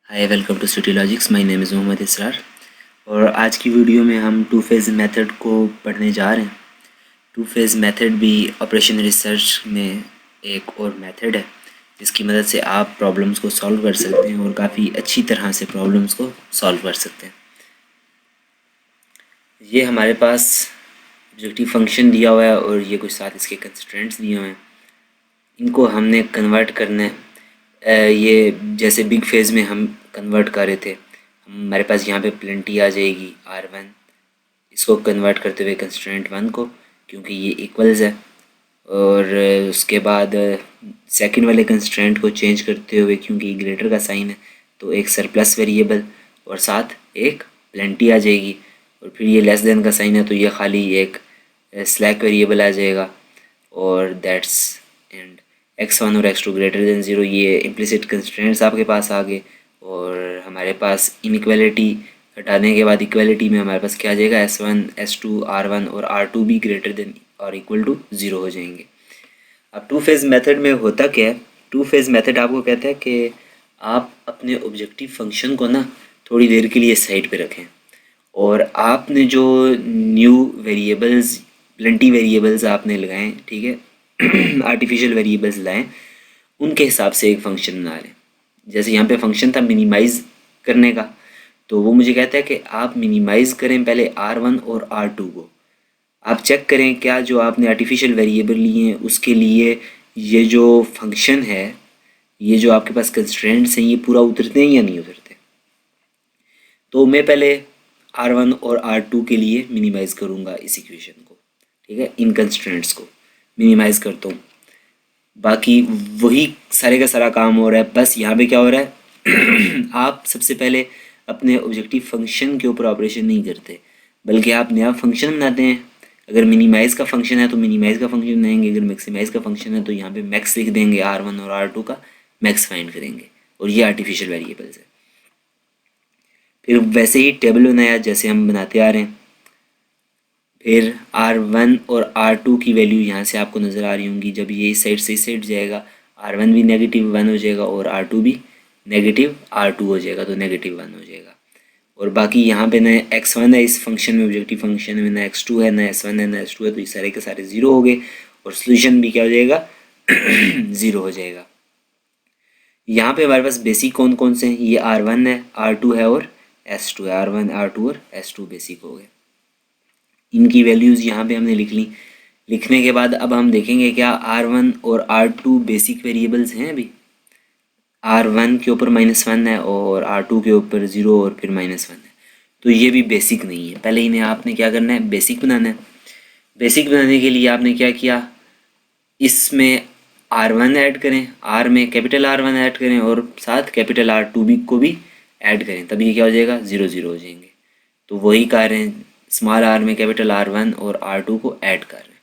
Hi welcome to city logics. My name is Mohammad Israr और आज की वीडियो में हम टू फेज़ मेथड को पढ़ने जा रहे हैं। टू फेज़ मेथड भी ऑपरेशन रिसर्च में एक और मेथड है जिसकी मदद से आप प्रॉब्लम्स को सॉल्व कर सकते हैं और काफ़ी अच्छी तरह से प्रॉब्लम्स को सॉल्व कर सकते हैं। ये हमारे पास ऑब्जेक्टिव फंक्शन दिया हुआ है और ये कुछ साथ इसके कंस्ट्रेंट्स दिए हुए हैं। इनको हमने कन्वर्ट करना है। ये जैसे बिग फेज़ में हम कन्वर्ट कर रहे थे, हमारे पास यहाँ पे प्लेंटी आ जाएगी R1, इसको कन्वर्ट करते हुए कंस्ट्रेंट 1 को, क्योंकि ये इक्वल्स है। और उसके बाद सेकंड वाले कंस्ट्रेंट को चेंज करते हुए, क्योंकि ग्रेटर का साइन है तो एक सरप्लस वेरिएबल और साथ एक प्लेंटी आ जाएगी। और फिर ये लेस देन का साइन है तो ये खाली एक स्लैक वेरिएबल आ जाएगा। और दैट्स एंड x1 और x2 ग्रेटर देन 0, ये इम्प्लिसिट कंस्ट्रेंट्स आपके पास आ गए। और हमारे पास इनइक्वालिटी हटाने के बाद इक्वालिटी में हमारे पास क्या आ जाएगा, s1 s2 r1 और r2 भी ग्रेटर देन और इक्वल टू 0 हो जाएंगे। अब टू फेज़ मेथड में होता क्या है, टू फेज़ मेथड आपको कहता है कि आप अपने ऑब्जेक्टिव फंक्शन को ना थोड़ी देर के लिए साइड पे रखें और आपने जो न्यू वेरिएबल्स, प्लेंटी वेरिएबल्स आपने लगाएं, ठीक है, आर्टिफिशियल वेरिएबल्स लाएं, उनके हिसाब से एक फ़ंक्शन बना लें। जैसे यहाँ पे फंक्शन था मिनिमाइज़ करने का, तो वो मुझे कहता है कि आप मिनिमाइज़ करें पहले R1 और R2 को। आप चेक करें क्या जो आपने आर्टिफिशियल वेरिएबल लिए हैं उसके लिए ये जो फंक्शन है, ये जो आपके पास कंस्ट्रेंट्स हैं, ये पूरा उतरते हैं या नहीं उतरते। तो मैं पहले R1 और R2 के लिए मिनिमाइज़ करूँगा इस इक्वेशन को, ठीक है, इन कंस्ट्रेंट्स को मिनिमाइज़ करता हूँ। बाकी वही सारे का सारा काम हो रहा है, बस यहाँ पे क्या हो रहा है आप सबसे पहले अपने ऑब्जेक्टिव फंक्शन के ऊपर ऑपरेशन नहीं करते, बल्कि आप नया फंक्शन बनाते हैं। अगर मिनिमाइज़ का फंक्शन है तो मिनिमाइज़ का फंक्शन बनाएंगे, अगर मैक्सिमाइज़ का फंक्शन है तो यहाँ पे मैक्स लिख देंगे, R1 और R2 का मैक्स फाइंड करेंगे, और ये आर्टिफिशियल वेरिएबल्स है। फिर वैसे ही टेबल बनाया जैसे हम बनाते आ रहे हैं। फिर R1 और R2 की वैल्यू यहाँ से आपको नज़र आ रही होंगी। जब ये इस साइड से इस साइड जाएगा, R1 भी -1 हो जाएगा और R2 भी -R2 हो जाएगा, तो -1 हो जाएगा। और बाकी यहाँ पे ना x1 है इस फंक्शन में, ऑब्जेक्टिव फंक्शन में, ना x2 है, ना s1 है, ना s2 है, तो ये सारे के सारे 0 हो गए और सोल्यूशन भी क्या हो जाएगा 0 हो जाएगा। यहाँ पे हमारे पास बेसिक कौन कौन से हैं, ये R1 है, R2 है और S2 है। R1 R2 और S2 बेसिक हो गए। इनकी वैल्यूज़ यहाँ पे हमने लिख ली। लिखने के बाद अब हम देखेंगे क्या R1 और R2 बेसिक वेरिएबल्स हैं। अभी R1 के ऊपर -1 है और R2 के ऊपर 0 और फिर -1 है, तो ये भी बेसिक नहीं है। पहले इन्हें आपने क्या करना है, बेसिक बनाना है। बेसिक बनाने के लिए आपने क्या किया, इसमें R1 ऐड करें, R में कैपिटल R1 ऐड करें और साथ कैपिटल R2 भी को भी ऐड करें, तभी ये क्या हो जाएगा 0 0 हो जाएंगे। तो वही कर रहे हैं, स्मॉल r में कैपिटल R1 और R2 को ऐड कर रहे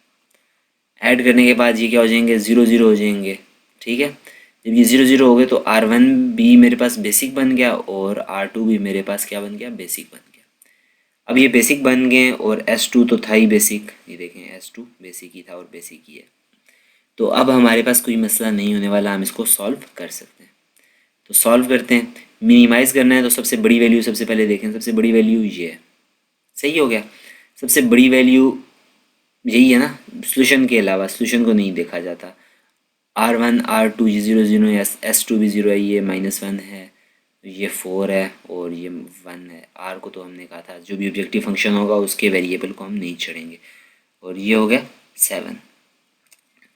हैं। ऐड करने के बाद ये क्या हो जाएंगे 0 0 हो जाएंगे, ठीक है। जब ये 0 0 हो गए तो R1 भी मेरे पास बेसिक बन गया और R2 भी मेरे पास क्या बन गया, बेसिक बन गया। अब ये बेसिक बन गए और S2 तो था ही बेसिक, ये देखें S2 बेसिक ही था और बेसिक ही है। तो अब हमारे पास कोई मसला नहीं होने वाला, हम इसको सॉल्व कर सकते हैं। तो सॉल्व करते हैं। मिनिमाइज़ करना है तो सबसे बड़ी वैल्यू सबसे पहले देखें, सबसे बड़ी वैल्यू ये है, सही हो गया। सबसे बड़ी वैल्यू यही है ना, सोल्यूशन के अलावा सोल्यूशन को नहीं देखा जाता। R1 R2 ये 0 0 है, S2 भी 0 है, ये -1 है, ये 4 है और ये 1 है। R को तो हमने कहा था जो भी ऑब्जेक्टिव फंक्शन होगा उसके वेरिएबल को हम नहीं छेड़ेंगे। और ये हो गया 7,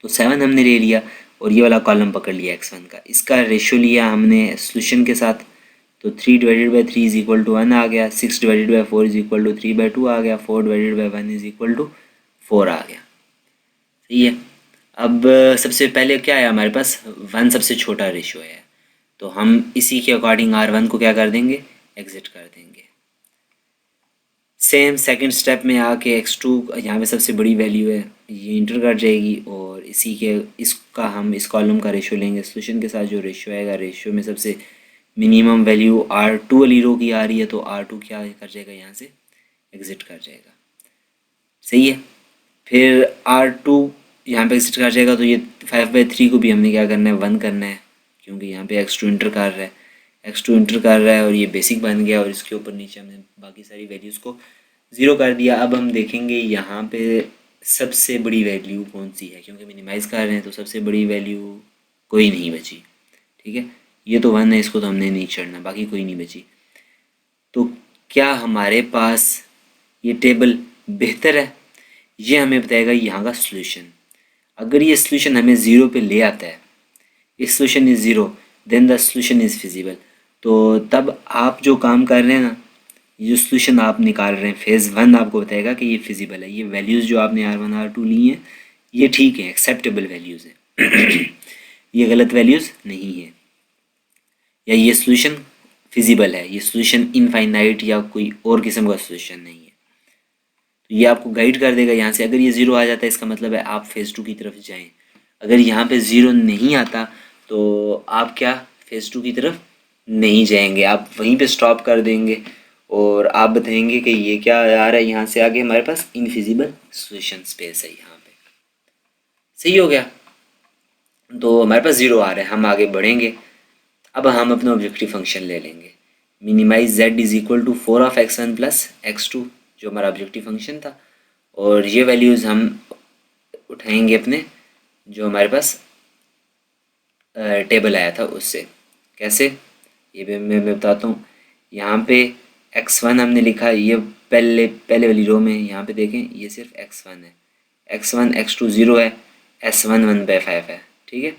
तो 7 हमने ले लिया और ये वाला कॉलम पकड़ लिया x1 का। इसका रेशियो लिया हमने सोल्यूशन के साथ, तो 3/3 इज इक्वल टू 1 आ गया, 6/4 इज इक्वल टू 3/2 आ गया, 4/1 इज इक्वल टू 4 आ गया, सही है। अब सबसे पहले क्या है हमारे पास, 1 सबसे छोटा रेशियो है, तो हम इसी के अकॉर्डिंग R1 को क्या कर देंगे, एग्जिट कर देंगे। सेम सेकंड स्टेप में आके x2 यहाँ पे सबसे बड़ी वैल्यू है, ये इंटर कर जाएगी और इसी के इसका हम इस कॉलम का रेशियो लेंगे। सोल्यूशन के साथ जो रेशियो आएगा, रेशियो में सबसे मिनिमम वैल्यू R2 वाली रो की आ रही है, तो R2 क्या कर जाएगा, यहाँ से एग्जिट कर जाएगा, सही है। फिर R2 यहाँ पे एग्जिट कर जाएगा, तो ये 5/3 को भी हमने क्या करना है, 1 करना है, क्योंकि यहाँ पे x2 इंटर कर रहा है। x2 इंटर कर रहा है और ये बेसिक बन गया और इसके ऊपर नीचे हमने बाकी सारी वैल्यूज़ को ज़ीरो कर दिया। अब हम देखेंगे यहाँ पे सबसे बड़ी वैल्यू कौन सी है, क्योंकि मिनिमाइज़ कर रहे हैं तो सबसे बड़ी वैल्यू कोई नहीं बची। ठीक है, ये तो 1 है, इसको तो हमने नहीं छोड़ना, बाकी कोई नहीं बची। तो क्या हमारे पास ये टेबल बेहतर है? ये हमें बताएगा यहाँ का सोल्यूशन। अगर ये सोल्यूशन हमें ज़ीरो पे ले आता है, if solution is zero then the solution is feasible, तो तब आप जो काम कर रहे हैं ना, ये जो सोल्यूशन आप निकाल रहे हैं फेज़ 1 आपको बताएगा कि ये फिजिबल है। ये वैल्यूज़ जो आपने R1 R2 ली हैं ये ठीक है, एक्सेप्टेबल वैल्यूज़ है ये गलत वैल्यूज़ नहीं है, या ये सोल्यूशन फिजिबल है, ये सोल्यूशन इनफाइनाइट या कोई और किस्म का सोल्यूशन नहीं है। तो ये आपको गाइड कर देगा यहाँ से। अगर ये ज़ीरो आ जाता है इसका मतलब है आप फेज़ 2 की तरफ जाएं। अगर यहाँ पे ज़ीरो नहीं आता तो आप क्या फेज़ 2 की तरफ नहीं जाएंगे, आप वहीं पे स्टॉप कर देंगे और आप बताएंगे कि ये क्या आ रहा है, यहाँ से आगे हमारे पास इनफिजिबल सोल्यूशन स्पेस है यहाँ पे। सही हो गया, तो हमारे पास ज़ीरो आ रहा है, हम आगे बढ़ेंगे। अब हम अपना ऑब्जेक्टिव फंक्शन ले लेंगे, minimize z is equal to 4 of x1 plus x2 जो हमारा ऑब्जेक्टिव फंक्शन था, और ये वैल्यूज़ हम उठाएंगे अपने जो हमारे पास टेबल आया था उससे। कैसे, ये भी मैं बताता हूँ। यहाँ पे x1 हमने लिखा, ये पहले वाली रो में यहाँ पे देखें ये सिर्फ x1 है, x1 x2 ज़ीरो है, s1 1/5 है। ठीक है,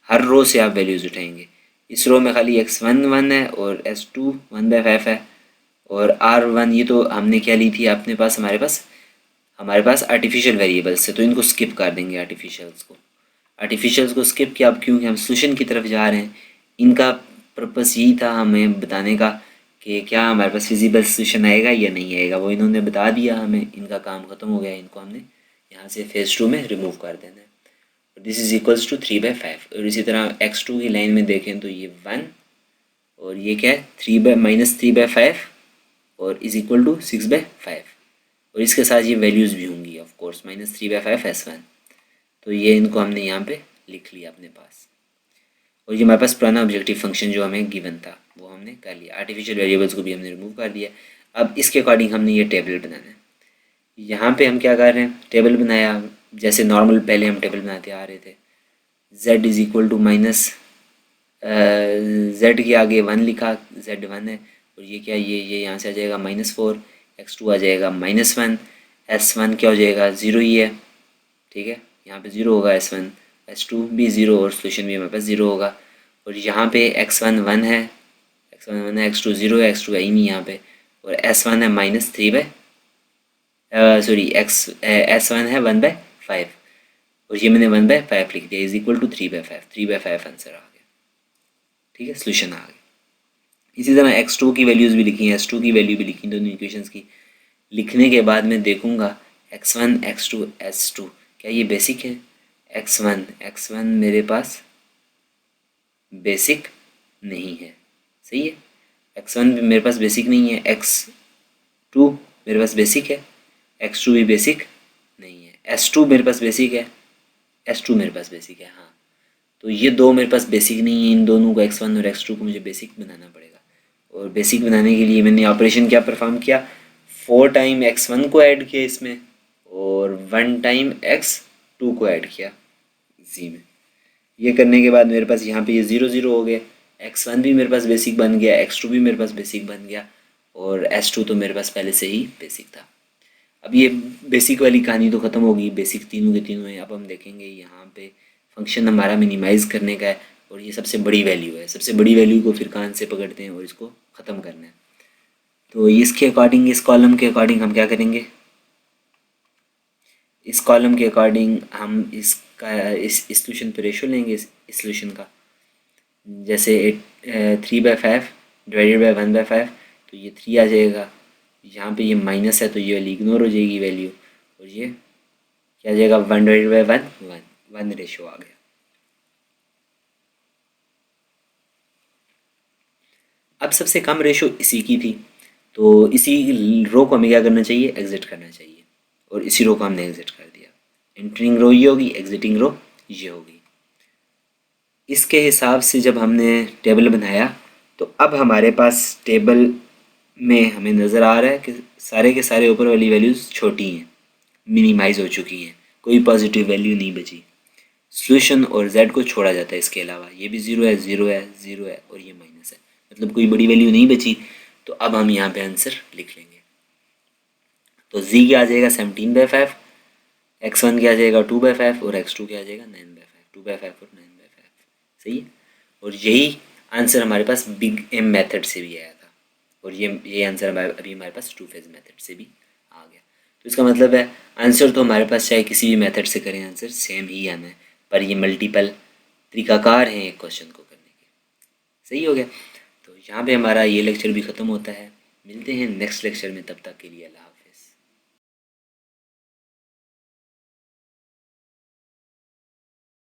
हर रो से आप वैल्यूज़ उठाएंगे। इस रो में खाली x1 1 है और s2 1/5 है, और r1 ये तो हमने क्या ली थी अपने पास, हमारे पास आर्टिफिशियल वेरिएबल्स से, तो इनको स्किप कर देंगे आर्टिफिशियल्स को स्किप किया। अब क्योंकि हम सोल्यूशन की तरफ जा रहे हैं, इनका पर्पस यही था हमें बताने का कि क्या हमारे पास फिजिबल सोल्यूशन आएगा या नहीं आएगा, वो इन्होंने बता दिया हमें, इनका काम ख़त्म हो गया। इनको हमने यहाँ से फेज़ 2 में रिमूव कर देना है। This is equals to 3/5। और इसी तरह x2 की लाइन में देखें तो ये 1 और ये क्या है -3/5 और इज़ इक्वल टू 6/5, और इसके साथ ये वैल्यूज़ भी होंगी ऑफ कोर्स -3/5 s1। तो ये इनको हमने यहाँ पे लिख लिया अपने पास, और ये हमारे पास पुराना ऑब्जेक्टिव फंक्शन जो हमें गिवन था वो हमने कर लिया। आर्टिफिशियल वेरिएबल्स को भी हमने रिमूव कर दिया। अब इसके अकॉर्डिंग हमने ये टेबल बनाना है। यहाँ पे हम क्या कर रहे हैं, टेबल बनाया जैसे नॉर्मल पहले हम टेबल बनाते आ रहे थे। z is equal to minus z के आगे 1 लिखा, z1 है, और ये क्या, ये यहाँ से आ जाएगा -4, x2 आ जाएगा -1, s1 क्या हो जाएगा, ज़ीरो ही है। ठीक है, यहाँ पे ज़ीरो होगा, s1 s2 भी ज़ीरो, और सोल्यूशन भी हमारे पास ज़ीरो होगा। और यहाँ पे x1 1 है, x2 ज़ीरो है, x2 है ही नहीं यहाँ पे, और s1 है -3 सॉरी s1 है 1/5, और ये मैंने 1/5 लिख दिया, इज इक्वल टू 3/5 आंसर आ गया। ठीक है, सोल्यूशन आ गया। इसी तरह x2 की वैल्यूज़ भी लिखी हैं, s2 की वैल्यू भी लिखी, दोनों इक्वेशंस की लिखने के बाद मैं देखूंगा x1 x2 s2 क्या ये बेसिक है। x1 मेरे पास बेसिक नहीं है, सही है, x1 भी मेरे पास बेसिक नहीं है, x2 मेरे पास बेसिक है, x2 भी बेसिक नहीं है, s2 मेरे पास बेसिक है, s2 मेरे पास बेसिक है। हाँ, तो ये दो मेरे पास बेसिक नहीं है, इन दोनों को x1 और x2 को मुझे बेसिक बनाना पड़ेगा। और बेसिक बनाने के लिए मैंने ऑपरेशन क्या परफॉर्म किया, 4 टाइम x1 को ऐड किया इसमें, और 1 टाइम x2 को ऐड किया इसी में। ये करने के बाद मेरे पास यहाँ पे ये 0 0 हो गया, x1 भी मेरे पास बेसिक बन गया, x2 भी मेरे पास बेसिक बन गया, और s2 तो मेरे पास पहले से ही बेसिक था। अब ये बेसिक वाली कहानी तो ख़त्म होगी, बेसिक तीनों के तीनों हैं। अब हम देखेंगे यहाँ पे फंक्शन हमारा मिनिमाइज़ करने का है, और ये सबसे बड़ी वैल्यू है, सबसे बड़ी वैल्यू को फिर कान से पकड़ते हैं और इसको ख़त्म करना है। तो इसके अकॉर्डिंग, इस कॉलम के अकॉर्डिंग हम क्या करेंगे, इस कॉलम के अकॉर्डिंग हम इसका इस सोल्यूशन पर रेशो लेंगे, इस सोल्यूशन का, जैसे 3/5 डिवाइडेड बाई 1/5, तो ये 3 आ जाएगा। यहाँ पे ये माइनस है तो ये वाली इग्नोर हो जाएगी वैल्यू, और ये क्या आ जाएगा, 1 डिवाइडेड बाई 1 रेशो आ गया। अब सबसे कम रेशो इसी की थी, तो इसी रो को हमें क्या करना चाहिए, एग्जिट करना चाहिए, और इसी रो को हमने एग्जिट कर दिया। एंटरिंग रो ये होगी, एग्जिटिंग रो ये होगी। इसके हिसाब से जब हमने टेबल बनाया तो अब हमारे पास टेबल में हमें नज़र आ रहा है कि सारे के सारे ऊपर वाली वैल्यूज़ छोटी हैं, मिनिमाइज़ हो चुकी हैं, कोई पॉजिटिव वैल्यू नहीं बची। सॉल्यूशन और z को छोड़ा जाता है, इसके अलावा ये भी ज़ीरो है, ज़ीरो है, ज़ीरो है और ये माइनस है, मतलब कोई बड़ी वैल्यू नहीं बची। तो अब हम यहाँ पे आंसर लिख लेंगे। तो z क्या आ जाएगा 17/5, x1 क्या आ जाएगा 2/5 और x2 क्या आ जाएगा 9/5, 2/5 और 9/5। सही है। और यही आंसर हमारे पास बिग एम मेथड से भी आया था और ये आंसर अभी हमारे पास टू फेज मेथड से भी आ गया। तो इसका मतलब है आंसर तो हमारे पास चाहे किसी भी मेथड से करें आंसर सेम ही आना है, पर ये मल्टीपल तरीकाकार हैं एक क्वेश्चन को करने के। सही हो गया। तो यहाँ पे हमारा ये लेक्चर भी ख़त्म होता है। मिलते हैं नेक्स्ट लेक्चर में, तब तक के लिए अल्लाह।